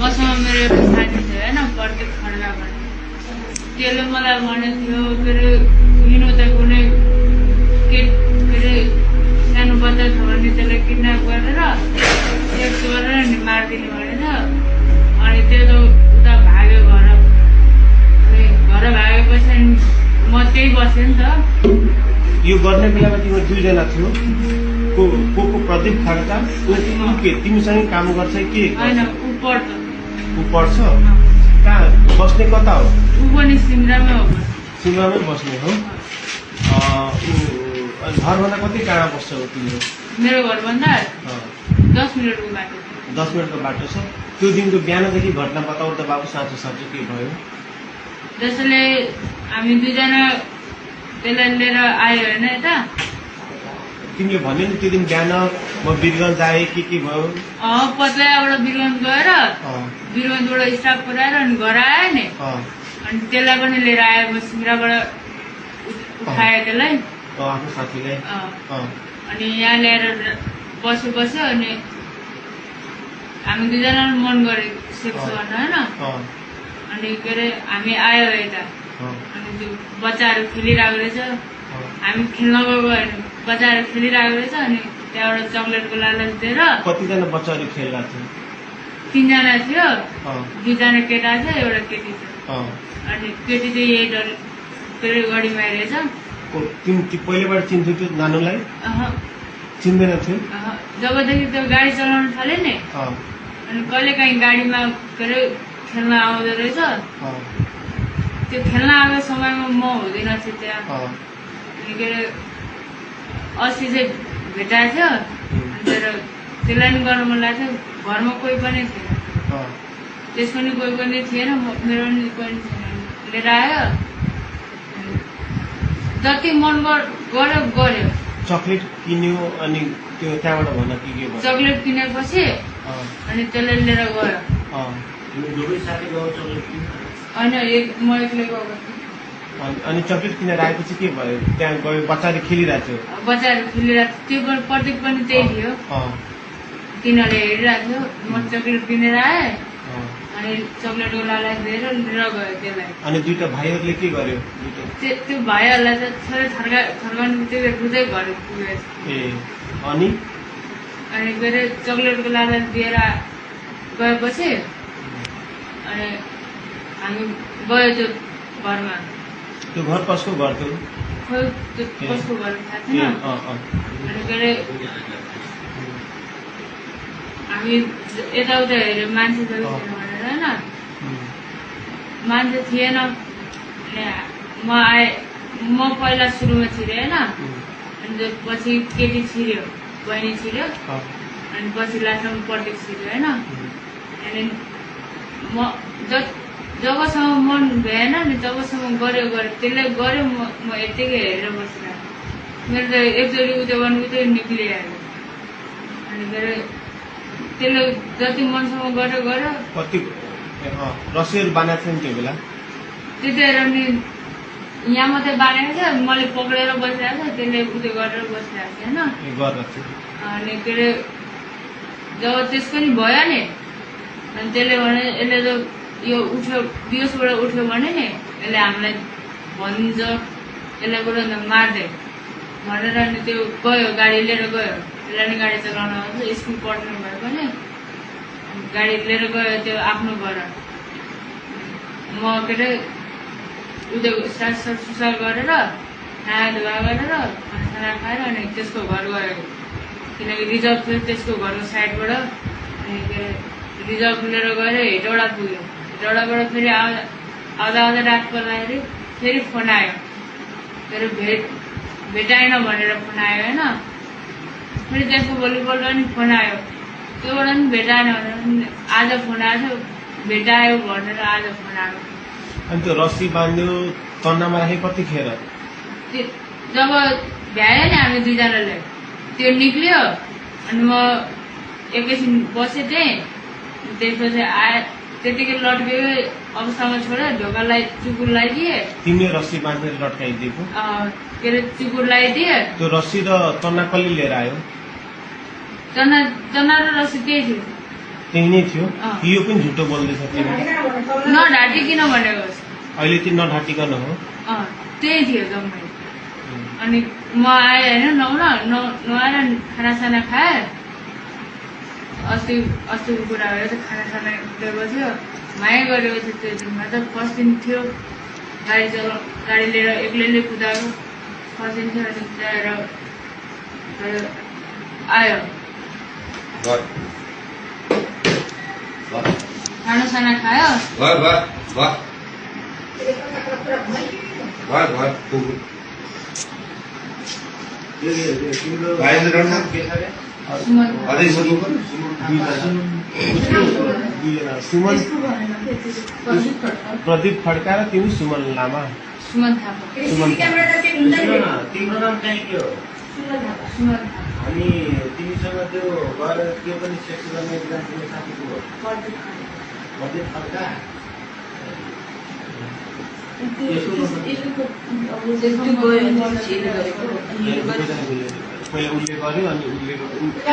मसँग मेरो एउटा साथी थियो होइन प्रत्येक खड्का भन्ने त्यसले मलाई भनेको थियो के अरे हिँड्नु त कुनै के अरे सानो बच्चा छ भने त्यसलाई किडन्याप गरेर सेक्स गरेर नि मारिदिने भनेर अनि त्यो त उता भाग्यो घर अनि घर भागेपछि म त्यही बसेँ नि त यो गर्ने बेलामा तिम्रो दुईजना थियो को प्रदीप खड्का के तिमीसँगै काम गर्छ कि होइन ऊ पढ्छ ऊ पढ्छ कहाँ बस्ने कता हो ऊ पनि सिमरामै हो सिमरामै बस्ने हो घरभन्दा कति टाढा बस्छ हो तिम्रो मेरो घरभन्दा 10 मिनटको बाटो 10 मिनटको बाटो छ त्यो दिनको बिहानदेखि घटना बताउ त बाबु साँचो साँचो के भयो जसले हामी दुईजना त्यसलाई लिएर आयो होइन यता तिमीले भन्यो नि त्यो दिन बिहान म वीरगञ्ज आएँ के भयो पत्लाबाट वीरगञ्ज गएर वीरगञ्जबाट स्टाफ पुऱ्याएर अनि घर आयो नि अनि त्यसलाई पनि लिएर आयो म सिमराबाट उठाएँ त्यसलाई आफ्नो साथीलाई अनि यहाँ ल्याएर बस्यो अनि हामी दुईजना मन गऱ्यो सेक्स गर्न होइन अनि के अरे हामी आयो यता अनि त्यो बच्चाहरू खेलिरहेको रहेछ हामी खेल्न गएको होइन बच्चाहरू खेलिरहेको रहेछ अनि त्यहाँबाट चक्लेटको लालच दिएर कतिजना बच्चाहरू खेलिरहेको थियो 3 जना थियो 2 जना केटा थियो एउटा केटी थियो अनि केटी चाहिँ यही डर के अरे गढीमा रहेछ पहिलेबाट चिन्थ्यो त्यो नानुलाई चिन्दैन थियो जबदेखि त्यो गाडी चलाउन थाल्यो नि अनि कहिले काहीँ गाडीमा के अरे खेल्न आउँदो रहेछ त्यो खेल्न आएको समयमा म हुँदैन थिएँ त्यहाँ अनि के अरे अस्ति चाहिँ भेटाएको थियो अनि त्यसलाई नि गर्न मन लाग्थ्यो घरमा कोही पनि थिएन त्यस पनि कोही पनि थिएन मेरो पनि कोही थिएन लिएर आयो जति मन गर्यो चक्लेट किन्यो अनि त्यो त्यहाँबाट भन के भयो चक्लेट किनेपछि अनि त्यसलाई लिएर गयो होइन म एक्लै गएको अनि चक्लेट किनेर आएपछि के भयो त्यहाँ गयो बच्चाले खेलिरहेको थियो बच्चाहरू खेलिरहेको थियो त्यो प्रत्येक पनि त्यही थियो तिनीहरूले हेरिरहेको थियो म चक्लेट किनेर आएँ अनि चक्लेटको लालच दिएर लिएर गयो त्यसलाई अनि दुईटा भाइहरूले के गर्यो त्यो भाइहरूलाई त थोरै थर्काउनु त्यो रुँदै घर पुगेछ अनि के अरे चक्लेटको लालच दिएर गएपछि अनि हामी गयो त्यो घरमा त्यो घर कसको घर थियो खोइ त्यो कसको घर थाहा छैन अनि के अरे हामी यताउता हेऱ्यो मान्छे त भनेर होइन मान्छे थिएन म आएँ म पहिला सुरुमा छिरेँ होइन अनि पछि केटी छिर्यो बहिनी छिर्यो अनि पछि लास्टमा प्रत्येक छिर्यो होइन अनि म जबसम्म मन भएन नि तबसम्म गऱ्यो त्यसले गऱ्यो म यत्तिकै हेरेर बसिरहेको मेरो त एकचोटि उयो गर्नु उतै निक्लिहाल्यो अनि के अरे त्यसले जति मनसम्म गऱ्यो कति रसीहरू बाँधेको थियो नि त्यो बेला त्यतिखेर नि यहाँ मात्रै बाँधेको थियो मैले पक्रेर बसिरहेको थिएँ त्यसले उयो गरेर बसिरहेको थिएँ होइन अनि के अरे जब त्यसको नि भयो नि अनि त्यसले भने यसले त यो उठ्यो बिहोसबाट उठ्यो भने नि यसले हामीलाई भनिदिन्छ यसलाई गएर मार्दै भनेर अनि त्यो गयो गाडी लिएर गयो त्यसलाई नि गाडी चलाउन आउँछ स्कुल पढ्नु भयो भने गाडी लिएर गयो त्यो आफ्नो घर म के अरे उयो सुसा गरेर खाना धुवा गरेर खाना खाएर अनि त्यसको घर गयो किनकि रिजर्भ थियो त्यसको घरको साइडबाट अनि के अरे रिजर्भ लिएर गएर हेटौडा पुग्यो हेटौडाबाट फेरि आउँदा रात पर्दाखेरि फेरि फोन आयो के अरे भेटाएन भनेर फोन आयो होइन फेरि त्यसको भोलिपल्ट पनि फोन आयो त्योबाट पनि भेटाएन भनेर आज फोन आएको थियो भेटायो भनेर आज फोन आयो अनि त्यो रस्सी बाँध्यो तन्नामा राखे कतिखेर जब भ्यायो नि हामी दुईजनाले त्यो निक्ल्यो अनि म एकैछिन बसेँ त्यहीँ त्यसपछि आए त्यतिकै लट्क्यो अवस्थामा छोड्यो ढोका चुकुर लगाइदिए तिमीले रस्सी बाँधेर लट्काइदिएको के अरे चुकुर लगाइदिए त्यो रस्सी र तन्ना कसले लिएर आयो तना र रस्सी त्यही थियो त्यही नै थियो अँ। कि यो पनि झुटो बोल्दैछ तिमी नढाँटिकन भनेको अहिले चाहिँ नढाँटिकन हो त्यही थियो जम्मै अनि म आएँ होइन नुहाएर खानासाना खाएँ अस्तिको कुरा भयो त खानासाना दिएको थियो माया गरेको थियो त्यो दिनमा त फर्स्ट दिन थियो गाडी लिएर एक्लैले कुदाएको फर्स्ट दिन थियो अनि कुदाएर आयो खानासाना खायो सुमन प्रदीप खड्का र तिमी सुमन लामा सुमन थापा तिम्रो नाम चाहिँ के हो सुमन अनि तिमीसँग त्यो गएर के पनि सेक्स गर्ने एकजना तिम्रो साथीको हो प्रदीप खड्का पहिला उसले गर्यो अनि उसले